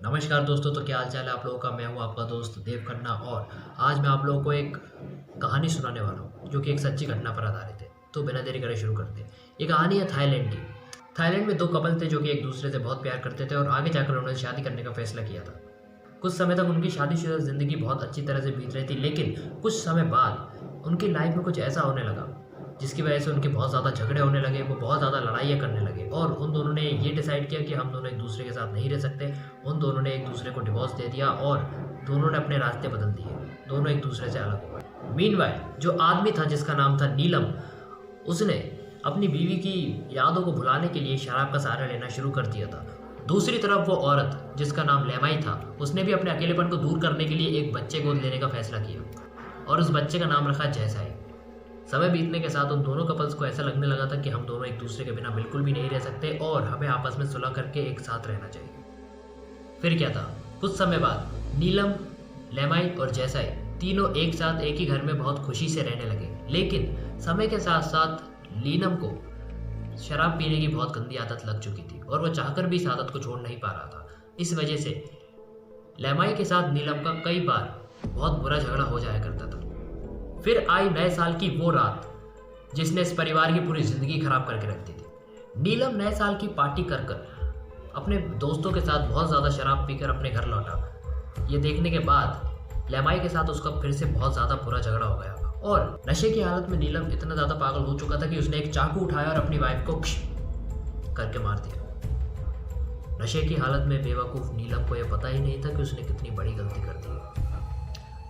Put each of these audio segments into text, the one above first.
नमस्कार दोस्तों, तो क्या हाल चाल है आप लोगों का। मैं हूं आपका दोस्त देव खन्ना और आज मैं आप लोगों को एक कहानी सुनाने वाला हूं जो कि एक सच्ची घटना पर आधारित है। तो बिना देरी करे शुरू करते हैं। ये कहानी है थाईलैंड की। थाईलैंड में दो कपल थे जो कि एक दूसरे से बहुत प्यार करते थे और आगे जाकर उन्होंने शादी करने का फैसला किया था। कुछ समय तक उनकी शादीशुदा जिंदगी बहुत अच्छी तरह से बीत रही थी, लेकिन कुछ समय बाद उनकी लाइफ में कुछ ऐसा होने लगा जिसकी वजह से उनके बहुत ज़्यादा झगड़े होने लगे। वो बहुत ज़्यादा लड़ाइयाँ करने लगे और उन दोनों ने ये डिसाइड किया कि हम दोनों एक दूसरे के साथ नहीं रह सकते। उन दोनों ने एक दूसरे को डिवोर्स दे दिया और दोनों ने अपने रास्ते बदल दिए। दोनों एक दूसरे से अलग हो गए। मीनवाइल जो आदमी था जिसका नाम था नीलम, उसने अपनी बीवी की यादों को भुलाने के लिए शराब का सहारा लेना शुरू कर दिया था। दूसरी तरफ वो औरत जिसका नाम लेमाई था, उसने भी अपने अकेलेपन को दूर करने के लिए एक बच्चे गोद लेने का फैसला किया और उस बच्चे का नाम रखा जैसाई। समय बीतने के साथ उन दोनों कपल्स को ऐसा लगने लगा था कि हम दोनों एक दूसरे के बिना बिल्कुल भी नहीं रह सकते और हमें आपस में सुलह करके एक साथ रहना चाहिए। फिर क्या था, कुछ समय बाद नीलम, लेमाई और जैसाई तीनों एक साथ एक ही घर में बहुत खुशी से रहने लगे। लेकिन समय के साथ साथ नीलम को शराब पीने की बहुत गंदी आदत लग चुकी थी और वह चाहकर भी इस आदत को छोड़ नहीं पा रहा था। इस वजह से लेमाई के साथ नीलम का कई बार बहुत बुरा झगड़ा हो जाया करता था। फिर आई नए साल की वो रात जिसने इस परिवार की पूरी जिंदगी खराब करके रख दी थी। नीलम नए साल की पार्टी कर कर अपने दोस्तों के साथ बहुत ज़्यादा शराब पीकर अपने घर लौटा। ये देखने के बाद लेमाई के साथ उसका फिर से बहुत ज़्यादा बुरा झगड़ा हो गया और नशे की हालत में नीलम इतना ज़्यादा पागल हो चुका था कि उसने एक चाकू उठाया और अपनी वाइफ को करके मार दिया। नशे की हालत में बेवकूफ़ नीलम को यह पता ही नहीं था कि उसने कितनी बड़ी गलती कर दी है।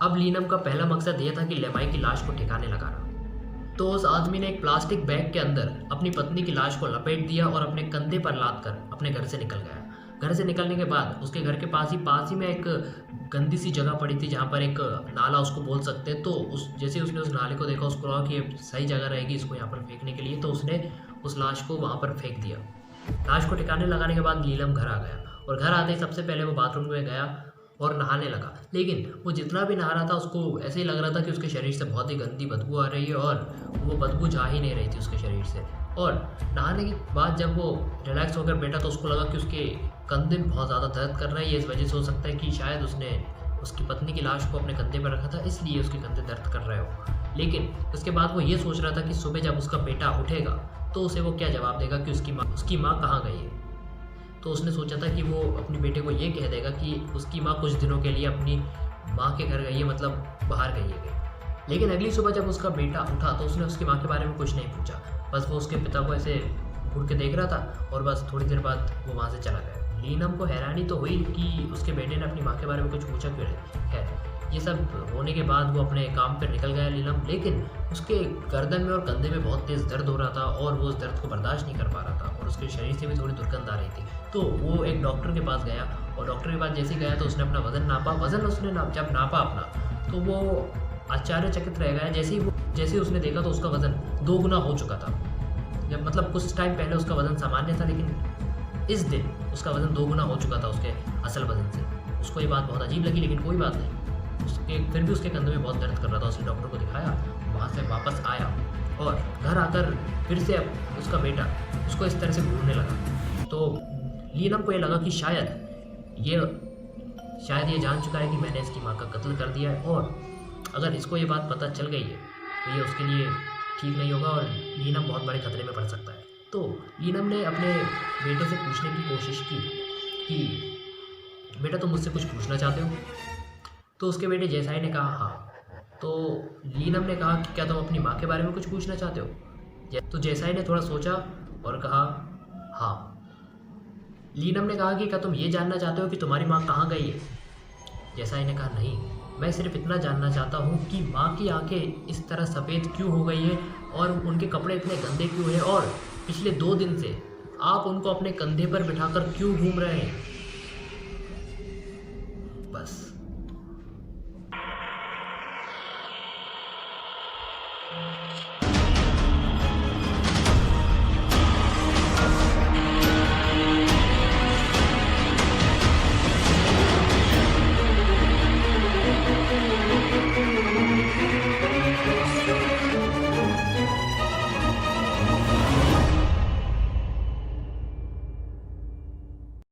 अब नीलम का पहला मकसद यह था कि लेमाई की लाश को ठिकाने लगाना। तो उस आदमी ने एक प्लास्टिक बैग के अंदर अपनी पत्नी की लाश को लपेट दिया और अपने कंधे पर लाद कर अपने घर से निकल गया। घर से निकलने के बाद उसके घर के पास ही में एक गंदी सी जगह पड़ी थी जहाँ पर एक नाला उसको बोल सकते हैं। तो जैसे उसने उस नाले को देखा, उसको लगा कि ये सही जगह रहेगी इसको यहाँ पर फेंकने के लिए, तो उसने उस लाश को वहाँ पर फेंक दिया। लाश को ठिकाने लगाने के बाद नीलम घर आ गया और घर आते ही सबसे पहले वो बाथरूम में गया और नहाने लगा। लेकिन वो जितना भी नहा रहा था उसको ऐसे ही लग रहा था कि उसके शरीर से बहुत ही गंदी बदबू आ रही है और वो बदबू जा ही नहीं रही थी उसके शरीर से। और नहाने के बाद जब वो रिलैक्स होकर बैठा तो उसको लगा कि उसके कंधे में बहुत ज़्यादा दर्द कर रहा है। ये इस वजह से हो सकता है कि शायद उसने उसकी पत्नी की लाश को अपने कंधे पर रखा था, इसलिए उसके कंधे दर्द कर रहे हो। लेकिन उसके बाद वो ये सोच रहा था कि सुबह जब उसका बेटा उठेगा तो उसे वो क्या जवाब देगा कि उसकी माँ कहाँ गई है। तो उसने सोचा था कि वो अपने बेटे को ये कह देगा कि उसकी माँ कुछ दिनों के लिए अपनी माँ के घर गई है, मतलब बाहर गई है। लेकिन अगली सुबह जब उसका बेटा उठा तो उसने उसकी माँ के बारे में कुछ नहीं पूछा। बस वो उसके पिता को ऐसे घूर के देख रहा था और बस थोड़ी देर बाद वो वहाँ से चला गया। नीलम को हैरानी तो हुई कि उसके बेटे ने अपनी माँ के बारे में कुछ पूछा क्यों नहीं। खैर, ये सब होने के बाद वो अपने काम पर निकल गया नीलम। लेकिन उसके गर्दन में और कंधे में बहुत तेज़ दर्द हो रहा था और वो उस दर्द को बर्दाश्त नहीं कर पा रहा था और उसके शरीर से भी थोड़ी दुर्गंध आ रही थी। तो वो एक डॉक्टर के पास गया और डॉक्टर के पास जैसे ही गया तो उसने अपना वज़न नापा। जब नापा अपना तो वो आश्चर्यचकित रह गया। जैसे ही उसने देखा तो उसका वज़न 2 गुना हो चुका था। जब मतलब कुछ टाइम पहले उसका वज़न सामान्य था, लेकिन इस दिन उसका वज़न 2 गुना हो चुका था उसके असल वज़न से। उसको ये बात बहुत अजीब लगी, लेकिन कोई बात नहीं। फिर भी उसके कंधे में बहुत दर्द कर रहा था। उसने डॉक्टर को दिखाया, वहाँ से वापस आया और घर आकर फिर से उसका बेटा उसको इस तरह से घूरने लगा। तो नीलम को ये लगा कि शायद ये जान चुका है कि मैंने इसकी माँ का कत्ल कर दिया है और अगर इसको ये बात पता चल गई है तो ये उसके लिए ठीक नहीं होगा और नीलम बहुत बड़े खतरे में पड़ सकता है। तो नीलम ने अपने बेटे से पूछने की कोशिश की कि बेटा तुम मुझसे कुछ पूछना चाहते हो। तो उसके बेटे जैसाई ने कहा हाँ। तो नीलम ने कहा कि क्या तुम अपनी माँ के बारे में कुछ पूछना चाहते हो। तो जैसाई ने थोड़ा सोचा और कहा हाँ। नीलम ने कहा कि क्या तुम ये जानना चाहते हो कि तुम्हारी माँ कहाँ गई है। जैसाई ने कहा नहीं, मैं सिर्फ इतना जानना चाहता हूँ कि माँ की आंखें इस तरह सफ़ेद क्यों हो गई है और उनके कपड़े इतने गंदे क्यों हैं और पिछले 2 दिन से आप उनको अपने कंधे पर बिठाकर क्यों घूम रहे हैं। बस।